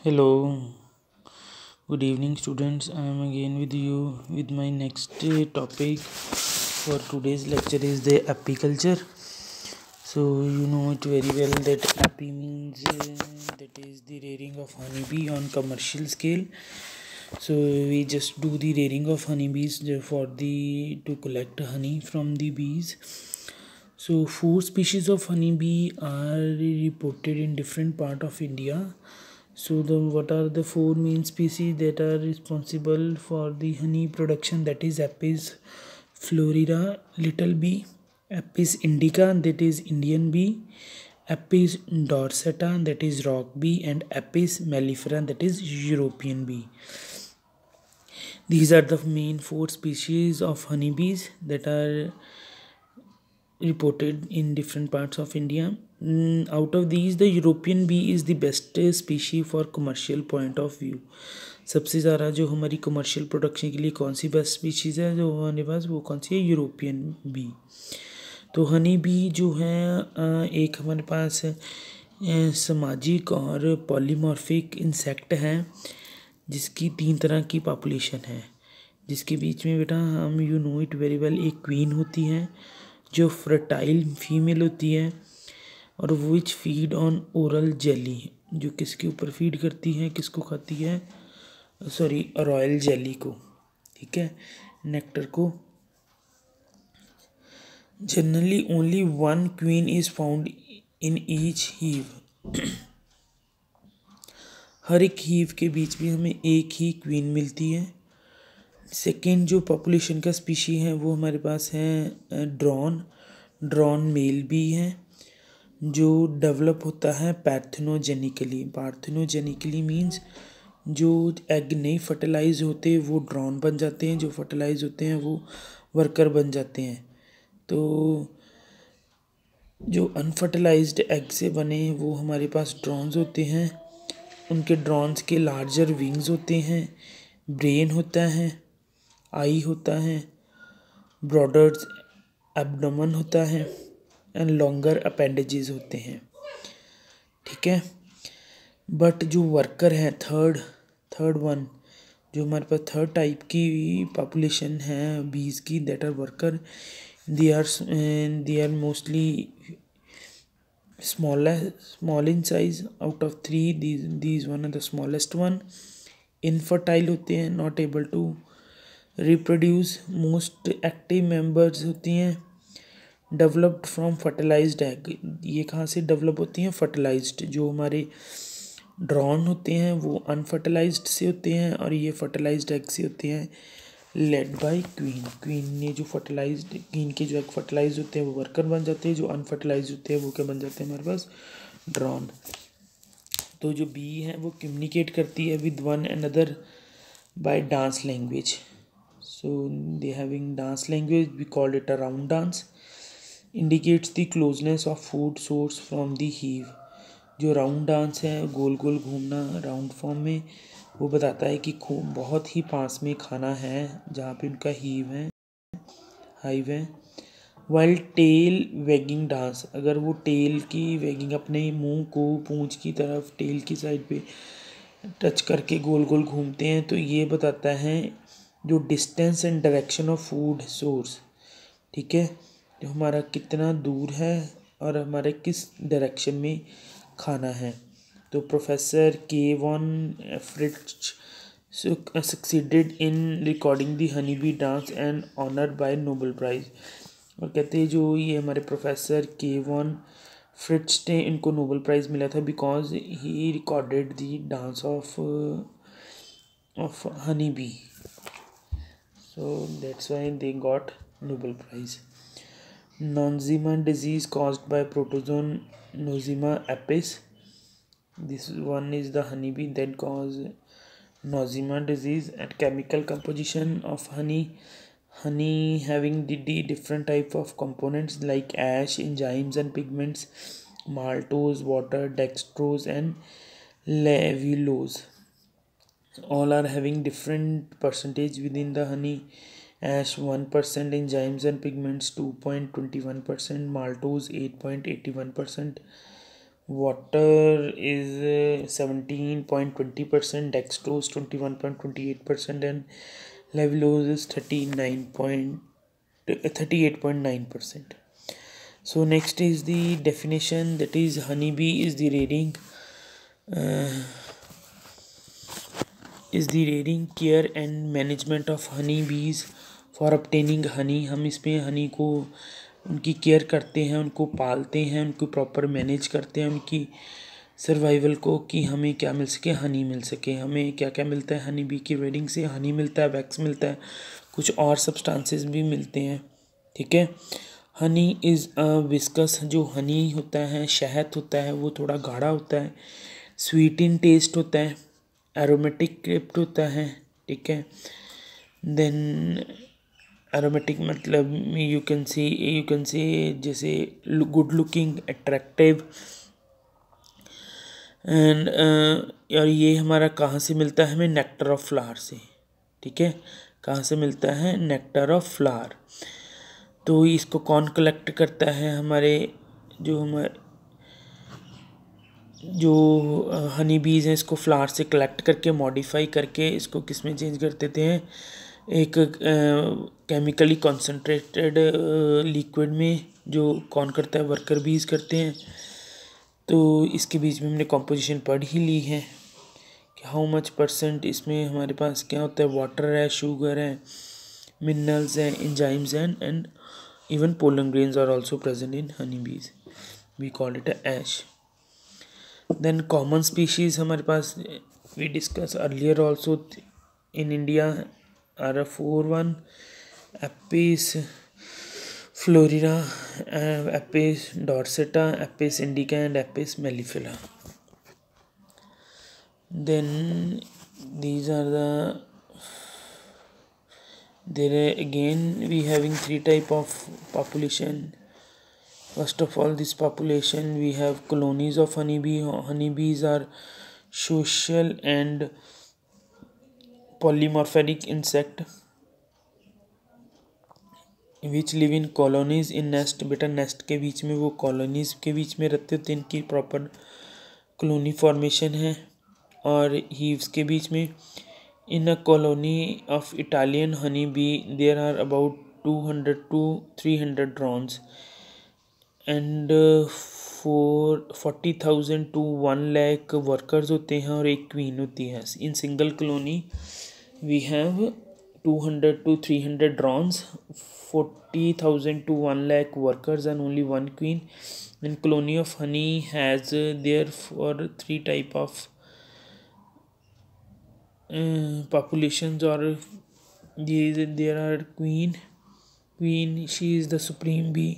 Hello, good evening, students. I am again with you with my next topic for today's lecture is the apiculture. So you know it very well that api means that is the rearing of honeybee on commercial scale. So we just do the rearing of honeybees for the to collect honey from the bees. So four species of honeybee are reported in different part of India. So the what are the four main species that are responsible for the honey production? That is Apis florida, little bee, Apis indica, that is Indian bee, Apis dorsata, that is rock bee, and Apis mellifera, that is European bee. These are the main four species of honeybees that are reported in different parts of India. Out of these, the European bee is the best species for commercial point of view. सबसे ज़्यादा जो हमारी commercial production के लिए कौन सी best species है जो हमारे पास, वो कौन सी है? European bee. तो हनी बी जो है एक हमारे पास सामाजिक और पॉलीमॉर्फिक इंसेक्ट है जिसकी 3 तरह की पॉपुलेशन है, जिसके बीच में बेटा हम you know it very well एक क्वीन होती है जो फर्टाइल फीमेल होती है और which feed on oral jelly, जो किसके ऊपर फीड करती है, किसको खाती है? सॉरी, रॉयल जेली को. ठीक है, नेक्टर को. Generally only one queen is found in each hive. हर एक हीव के बीच में हमें एक ही क्वीन मिलती है. सेकेंड जो पॉपुलेशन का स्पीशी है वो हमारे पास है ड्रॉन मेल बी है जो डेवलप होता है पार्थेनोजेनिकली मीन्स जो एग नहीं फर्टिलाइज होते वो ड्रॉन बन जाते हैं, जो फर्टिलाइज होते हैं वो वर्कर बन जाते हैं. तो जो अनफर्टिलाइज्ड एग से बने वो हमारे पास ड्रॉन्स होते हैं. उनके ड्रॉन्स के लार्जर विंग्स होते हैं, ब्रेन होता है, आई होता है, ब्रॉडर एब्डोमेन होता है एंड लॉन्गर अपेंडेजेस होते हैं. ठीक है. बट जो वर्कर है थर्ड वन, जो हमारे पास थर्ड टाइप की पॉपुलेशन है बीज की, that are worker. They are mostly small in size. Out of three, these one are the smallest one. Infertile होते हैं, not able to reproduce. Most active members होती हैं developed from fertilized egg. ये कहाँ से develop होती हैं? fertilized. जो हमारे ड्रॉन होते हैं वो अनफर्टिलाइज्ड से होते हैं और ये फर्टिलाइज्ड एग से होते हैं, लेड बाय क्वीन ने जो फर्टिलाइज्ड क्वीन के जो एग फर्टिलाइज होते हैं वो वर्कर बन जाते हैं, जो अनफर्टिलाइज होते हैं वो क्या बन जाते हैं हमारे पास? ड्रॉन. तो जो बी है वो कम्युनिकेट करती है with one another by dance language. So they having dance language, we called it a round dance. Indicates the closeness of food source from the hive. जो राउंड डांस है, गोल गोल घूमना राउंड फॉर्म में, वो बताता है कि खूब बहुत ही पास में खाना है जहाँ पे उनका हाइव है. वाइल टेल वैगिंग डांस, अगर वो टेल की वैगिंग अपने मुंह को पूंछ की तरफ टेल की साइड पे टच करके गोल गोल घूमते हैं, तो ये बताता है जो distance and direction of food source. ठीक है, जो हमारा कितना दूर है और हमारे किस डायरेक्शन में खाना है. तो प्रोफेसर के one Fritz succeeded in recording the honeybee dance and honored by Nobel Prize. और कहते हैं जो ये हमारे प्रोफेसर के वन फ्रिट्ज ने, इनको नोबेल प्राइज़ मिला था because he recorded the dance of honey bee. So that's why they got Nobel prize. Nosema disease caused by protozoan Nosema apis. This one is the honeybee that cause Nosema disease. And chemical composition of honey having the different type of components like ash, enzymes and pigments, maltose, water, dextrose and levulose. All are having different percentage within the honey. Ash 1%, enzymes and pigments 2.21%, maltose 8.81%, water is 17.20%, dextrose 21.28%, and levulose is 38.9%. So next is the definition, that is honeybee is the rearing, care and management of honeybees for obtaining honey. हम इसमें हनी को उनकी care करते हैं, उनको पालते हैं, उनको प्रॉपर मैनेज करते हैं, उनकी सर्वाइवल को, कि हमें क्या मिल सके, हनी मिल सके. हमें क्या क्या मिलता है हनी बी की रेडिंग से? हनी मिलता है, वैक्स मिलता है, कुछ और सब्सटेंसेस भी मिलते हैं. ठीक है. Honey is a viscous. जो हनी होता है, शहद होता है, वो थोड़ा गाढ़ा होता है, स्वीट इन टेस्ट होता है, एरोमेटिक क्रिप्ट होता है. ठीक है. देन एरोमेटिक मतलब यू कैन से जैसे गुड लुकिंग, अट्रैक्टिव. एंड और ये हमारा कहाँ से मिलता है? हमें नेक्टर ऑफ फ्लावर से. ठीक है. कहाँ से मिलता है? Nectar of flower. तो इसको कौन कलेक्ट करता है? जो हनी बीज हैं, इसको फ्लावर से कलेक्ट करके मॉडिफाई करके इसको किस में चेंज कर देते हैं? एक केमिकली कॉन्सेंट्रेटेड लिक्विड में. जो कौन करता है? वर्कर बीज करते हैं. तो इसके बीच में हमने कॉम्पोजिशन पढ़ ही ली है कि हाउ मच परसेंट इसमें हमारे पास क्या होता है. वाटर है, शुगर है, मिनरल्स हैं, एंजाइम्स हैं, and even pollen grains are also present in honeybees. We call it a ash. Then common species हमारे पास we discussed earlier also in India are a 4 Apis florida, Apis dorsata, Apis indica, and Apis mellifera. Then these are there again we having 3 type of population. First of all, this population we have colonies of honeybee. Honeybees are social and polymorphic insect which live in colonies in nest. बेटा nest के बीच में, वो colonies के बीच में रहते होते हैं. इनकी प्रॉपर कॉलोनी फॉर्मेशन है. और हीव्स के बीच में. In a colony of Italian honeybee, there are about 200 to 300 drones, and 40,000 to 1 lakh workers होते हैं और एक queen होती है. In single colony, we have 200 to 300 drones, 40,000 to 1 lakh workers, and only one queen. And colony of honey has therefore 3 type of populations, or there are queen, she is the supreme bee.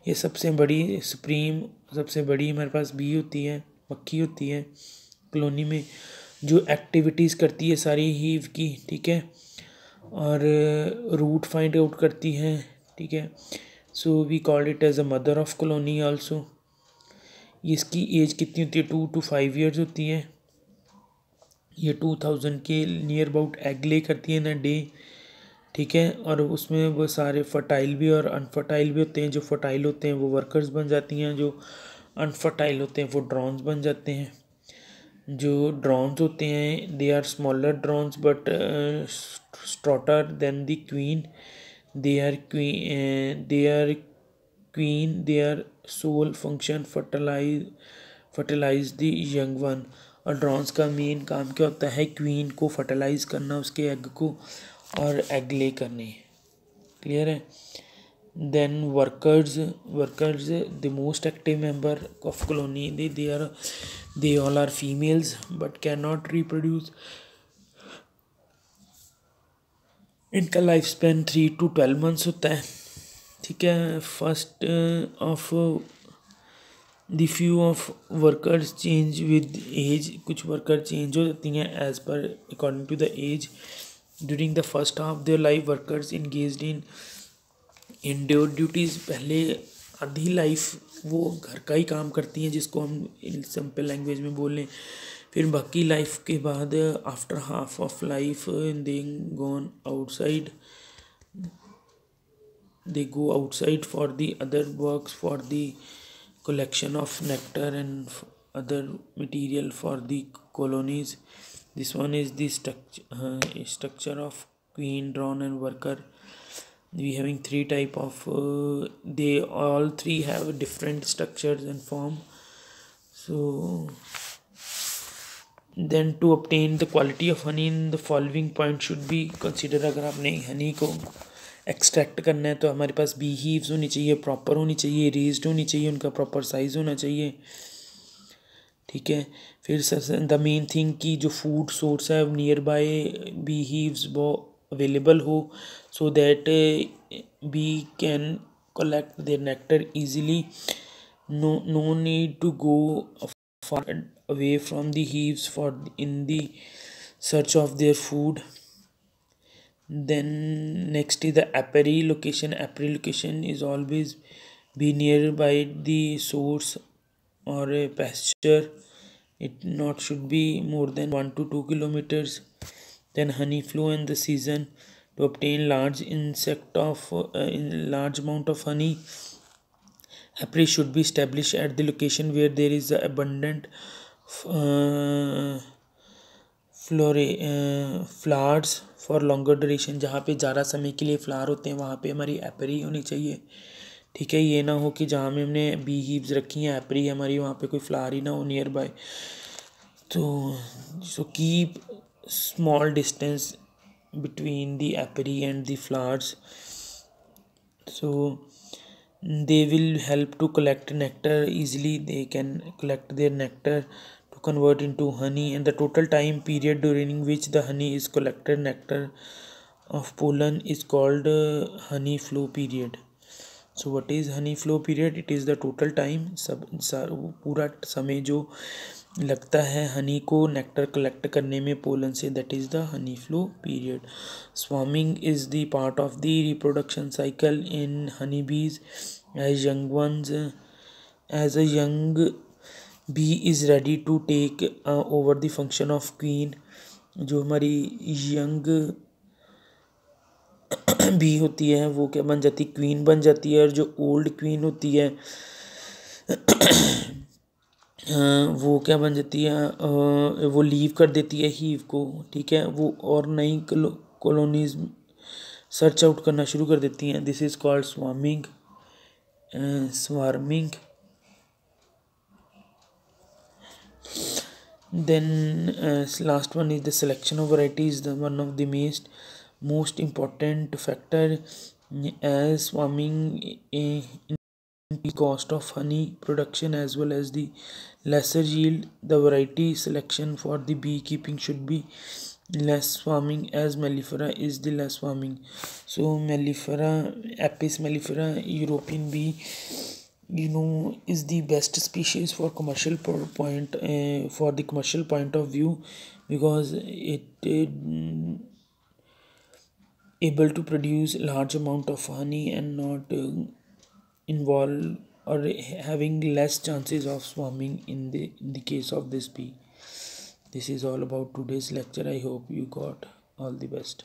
ये सबसे बड़ी supreme, सबसे बड़ी हमारे पास B होती है, मक्खी होती है कॉलोनी में, जो एक्टिविटीज़ करती है सारी हीव की. ठीक है. और रूट फाइंड आउट करती है. ठीक है. So we called it as a mother of colony also. इसकी एज कितनी होती है? 2 to 5 years होती है. ये 2000 के नियर अबाउट एग ले करती है ना डे. ठीक है. और उसमें वो सारे फर्टाइल भी और अनफर्टाइल भी होते हैं. जो फर्टाइल होते हैं वो वर्कर्स बन जाती हैं, जो अनफर्टाइल होते हैं वो ड्रोन्स बन जाते हैं. जो ड्रोन्स होते हैं they are smaller drones but stouter than the queen. They are queen, their sole function fertilize the young one. और ड्रोन्स का मेन काम क्या होता है? क्वीन को फर्टिलाइज करना, उसके एग को, और एग ले करने. क्लियर है. Then workers the most active member of colony. They all are females but can not reproduce. इनका लाइफ स्पैन 3 to 12 months होता है. ठीक है. First of the few of workers change with age. कुछ worker change हो जाती हैं age पर according to the age. During the first half their life workers engaged in indoor duties. पहले आधी लाइफ वो घर का ही काम करती हैं, जिसको हम इन सिंपल लैंग्वेज में बोल लें. फिर बाकी लाइफ के बाद after half of life they gone outside, they go outside for the other works, for the collection of nectar and other material for the colonies. This one is the structure of queen, drone and worker. We having three type of they all three have different structures and form. So then to obtain the quality of honey in the following point should be consider. अगर आपने हनी को extract करना है तो हमारे पास B heaves होनी चाहिए, proper होनी चाहिए, रेज्ड होनी चाहिए, उनका प्रॉपर साइज़ होना चाहिए, ठीक है। फिर द मेन थिंग की जो फूड सोर्स है नियर बाय बी हीव्स वो अवेलेबल हो, so that bee can collect their nectar easily. No need to go far away from the hives for in the search of their food. Then next is the apiary location. Apiary location is always be nearby the source or a pasture. It not should be more than 1 to 2 kilometers. Then honey flow in the season. To obtain large large amount of honey, apiary should be established at the location where there is abundant flowers for longer duration. जहाँ पे ज़्यादा समय के लिए flower होते हैं वहाँ पे हमारी एपरी होनी चाहिए, ठीक है। ये ना हो कि जहाँ में हमने बी हीव्स रखी हैं एपरी हमारी वहाँ पे कोई फ्लावर ही ना हो नियर बाय। तो so keep small distance between the apiary and the flowers, so they will help to collect nectar easily. They can collect their nectar to convert into honey, and the total time period during which the honey is collected nectar of pollen is called honey flow period. So what is honey flow period? It is the total time, पूरा समय जो लगता है हनी को nectar collect करने में pollen से, that is the honey flow period. Swarming is the part of the reproduction cycle in honey bees as young ones as a young bee is ready to take over the function of queen. जो हमारी young B होती है वो क्या बन जाती है, queen बन जाती है। और जो ओल्ड क्वीन होती है वो क्या बन जाती है, वो लीव कर देती है हीव को, ठीक है। वो और नई कॉलोनीज सर्च आउट करना शुरू कर देती हैं। This is called swarming. Then last one is the selection of varieties, the one of the most important factor as swarming in the cost of honey production as well as the lesser yield. The variety selection for the beekeeping should be less swarming as mellifera is the less swarming. So mellifera, Apis mellifera European bee, is the best species for commercial for the commercial point of view, because it able to produce large amount of honey and not involve or having less chances of swarming in the case of this bee. This is all about today's lecture. I hope you got all the best.